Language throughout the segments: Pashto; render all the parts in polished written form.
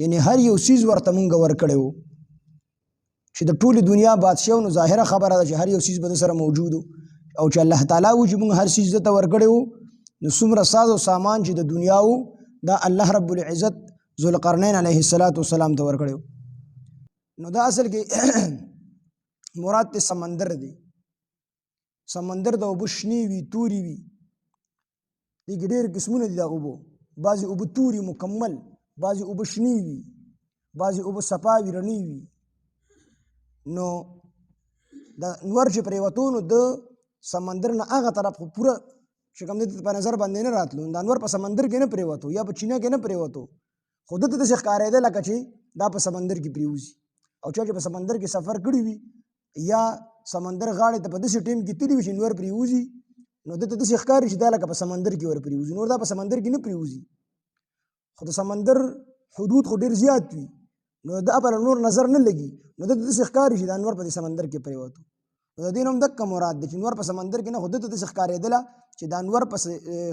یعنی هر یو سیز ورته مونږ ورکړی وو چې د ټولې دنیا بادشاه نو ظاهره خبره ده چې هر یو سیز به د سره موجود او چې الله تعالی و چې مونږ هر سیز ته ورکړی وو نو څومره ساز او سامان چې د دنیا وو دا الله رب العزت ذوالقرنین علیه السلام ته ورکړی وو. نو دا اصل کې مراد ته سمندر دی. سمندر د اوبه شنې وي تورې وي دې کې ډېر قسمونه دي د اوبو. بعضې اوبه تورې مکمل، بعضې اوبه شنې وي، بعضې اوبه صفا وي رڼې وي. نو د انور چې پرېوتو نو د سمندر نه هغه طرف خو پوره چې کوم دی په نظر باندې نه راتلو د انور په سمندر کې نه پرېوتو یا په چینه کې نه پرېوتو خو دته داسې ښکارېده لکه چې دا په سمندر کې پرېوځي. او چا چې په سمندر کې سفر کړی وي یا سمندر غاړې ته په داسې ټیم کې تللی وي چې انور پرېوځي نو دته داسې ښکاري چې دا لکه په سمندر کې ور پرېوځي. نور دا په سمندر کې نه پرېوځي خو د سمندر حدود خو ډېر زیات وي نو دا په نور نظر نه لګي نو دته داسې ښکاري چې دا انور په دې سمندر کې پرېوتو. نو د دې نه هم دقه مراد دی چې انور په سمندر کې نه خو دته داسې ښکارېدله چې دا انور په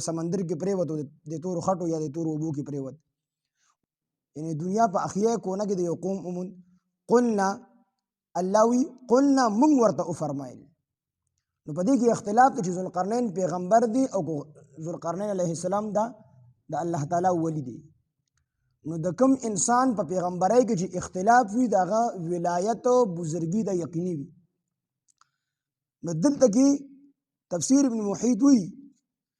سمندر کې پرېوتو د تورو خټو یا د تورو اوبو کې پرېوت. یعنی دنیا په اخیه کونه کې د یو قوم عموم قلنا الله وی قلنا مونږ ورته وفرمایل. نو په دې کې اختلاف دی چې ذوالقرنین پیغمبر دی او ذوالقرنین علیه السلام دا د الله تعالی ولی دی. نو د کوم انسان په پیغمبرۍ کې چې اختلاف وي د هغه ولایت او بزرګي د یقیني وي. نو دلته کې تفسیر ابن محیط وی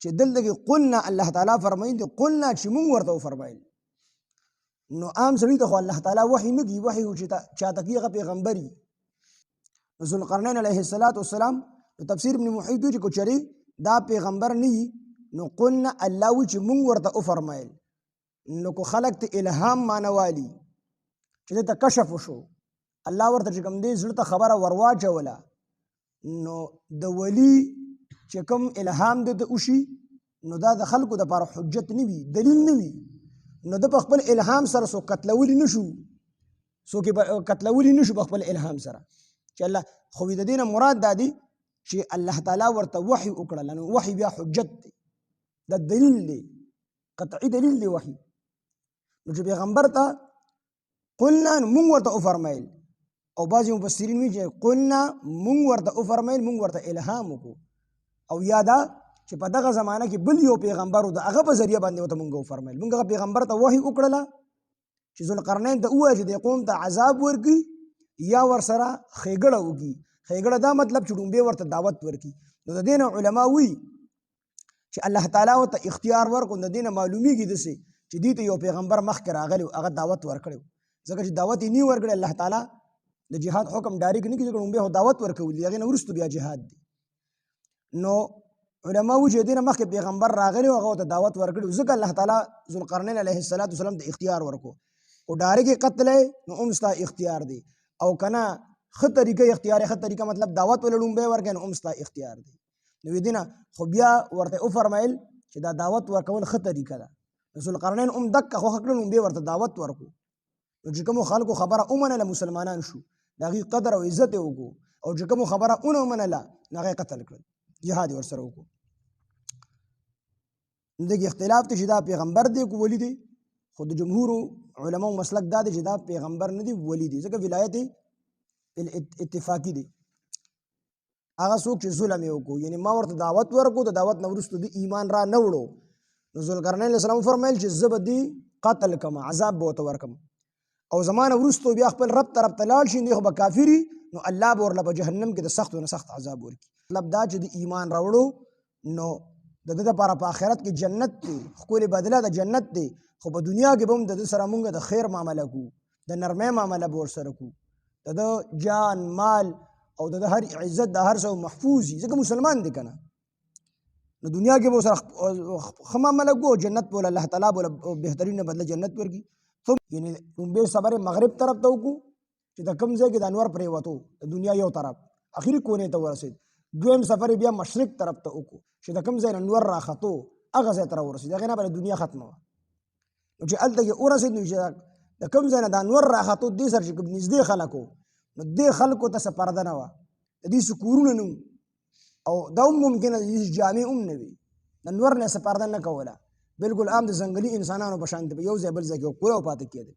چې دلته کې قلنا الله تعالی فرمایي دی قلنا چې مونږ ورته وفرمایل. نو عام سړي ته خو الله تعالی وحی نه کوي، وحی چې چاته کې هغه پیغمبري. ذوالقرنین علیه السلام نو تفسیر ابن محیط وی چې کو چری دا پیغمبر نه وي نو قلنا الله وی چې مونږ ورته وفرمایل. نو کو خلق ته الهام مانوالی چې ته کشف وشو الله ورته چې کوم دې زړه ته خبره ورواچوله نو د ولی چې کوم الهام دې ته وشي نو دا د خلکو دپاره حجت نه وي، دلیل نه وي. نو د په خپل الهام سره څوک قتلولی نشو، څوک قتلولی نشو په خپل الهام سره چې الله خو د دې نه مراد دا دی چې الله تعالی ورته وحی وکړل. نو وحی بیا حجت دی، دا دلیل دی، قطعي دلیل دی وحی. نو چې پیغمبر ته قلنا مونږ ورته وفرمایل او بعضې مفسرین وایي چې قلنا مونږ ورته وفرمایل مونږ ورته الهام وکړو او یا دا چې په دغه زمانه کې بل یو پیغمبر و د هغه په ذریعه باندې ورته مونږ وفرمایل. مونږ هغه پیغمبر ته وحی وکړله چې ذوالقرنین ته ووایه چې دې قوم ته عذاب ورکړي یا ورسره ښېګړه وکړي. ښېګړه دا مطلب چې ډومبې ورته دعوت ورکړي. نو د دې نه علما وایي چې الله تعالی ورته اختیار ورکړو. د دې نه معلومیږي داسې چې دې ته یو پیغمبر مخکې راغلی و هغه دعوت ورکړی و. ځکه چې دعوت یې نه ورکړی الله تعالی د جهاد حکم ډایرکټ نه کړي ځکه ډومبې خو دعوت ورکولی هغې نه وروسته بیا جهاد دی. نو علما وایي چې دې نه مخکې پیغمبر راغلی و هغه ورته دعوت ورکړي ځکه الله تعالی ذوالقرنین علیه السلام ته اختیار ورکړو. او ډایرکټ قتل نو هم ستا اختیار دی او که نه ښه طریقه اختیار ښه طریقه مطلب دعوت ولې ډومبی ورکړی نو هم ستا اختیار دی. نو دې نه خو بیا ورته وفرمیل چې دا دعوت ورکول ښه طریقه ده. ذوالقرنین هم دقه خوښه کړه ډومبی ورته دعوت ورکړو. نو چې کومو خلکو خبره ومنله مسلمانان شو د هغې قدر او عزت یې وکړو او چې کومو خبره ونه ومنله نو هغه یې قتل کړل، جهاد یې ورسره وکړو. نو دغې اختلاف دی چې دا پیغمبر دی که ولی دی. خو د جمهورو علماو مسلک دا دی چې دا پیغمبر نه دی ولی دی ځکه ولایت اتفاقي دی. هغه څوک چې ظلم یې وکړو یعنی ما ورته دعوت ورکړو د دعوت نه وروسته د ایمان را نه وړو نو ذوالقرنین علیه السلام وفرمیل چې زه به دې قتل کړم، عذاب به ورته ورکړم او زما نه وروسته بیا خپل رب طرف ته لاړ شي دی خو به کافر وي نو الله به ورله په جهنم کې د سختو نه سخت عذاب ورکړي. مطلب دا چې د ایمان راوړو نو د ده دپاره په آخرت کې جنت دی، ښکلې بدله د جنت دی. خو په دنیا کې به هم د ده سره مونږ د خیر معامله کوو، د نرمۍ معامله به ورسره کوو، د ده جان مال او د ده هر عزت د هر څه محفوظ وي ځکه مسلمان دی که نه. نو دنیا کې به ورسره ښه معامله کوو، جنت به الله تعالی به بهترینه بدله جنت ورکړي. یعنې لومبې سفر مغرب طرف ته وکړو چې د کوم ځای کې د انور پرېوتو د دنیا یو طرف اخري کونې ته ورسېد. دویم سفر بیا مشرق طرف ته وکړو چې د کوم ځای نه انور راختو هغه ځای ته راورسېد، هغې نه به دنیا ختمه وه. نو چې هلته کې ورسېد نو چې د کوم ځای نه د انور راختو دې سره چې کوم نږدې خلک وو نو دې خلکو ته څه پرده نه وه، د دې څه کورونه نه وو او دا هم ممکنه د دې جامې هم نه وي، د انور نه څه پرده نه کوله، بلکل عام د ځنګلي انسانانو په شان یو ځای بل ځای کې کور او پاتې کېدل.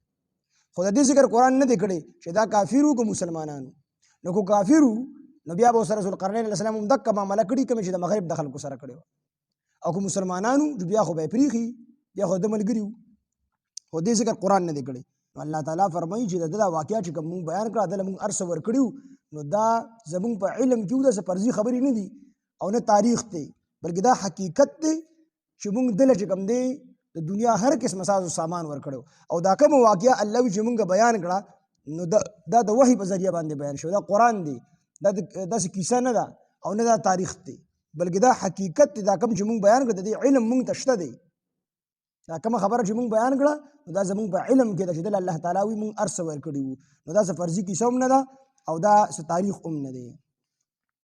خو د دې ذکر قرآن نه دی کړی چې دا کافرو که مسلمانانو. نو کو کافرو نو بیا به ورسره ذوالقرنین علیه السلام هم دقه معامله کړي کومې چې د مغرب د خلکو سره کړې وه، او که مسلمانانو بیا خو به یې پرېښي، بیا خو د ملګري وو. خو دې ذکر قرآن نه دی کړی. نو الله تعالی فرمایي چې د ده دا واقعه چې کوم مونږ بیان کړه دله مونږ هر څه ورکړي وو، نو دا زمونږ په علم کې داسې فرضي خبرې نه دي او نه تاریخ دی، بلکې دا حقیقت دی چې مونږ دله چې کوم دی د دنیا هر قسم ساز و سامان ورکړو، او دا کوم واقعه الله چې مونږ بیان کړه نو دا د وحی په ذریعه باندې بیان شو. دا قرآن دی، دا داسې کیسه نه ده او نه دا تاریخ دی، بلکې دا حقیقت دی. دا کوم چې مونږ بیان کړه د دې علم مونږ ته شته دی. دا کومه خبره چې مونږ بیان کړه نو دا زمونږ په علم کې ده چې دله الله تعالی وي مونږ هر څه ورکړي وو. نو دا څه فرضي کیسه هم نه ده او دا څه تاریخ هم نه دی.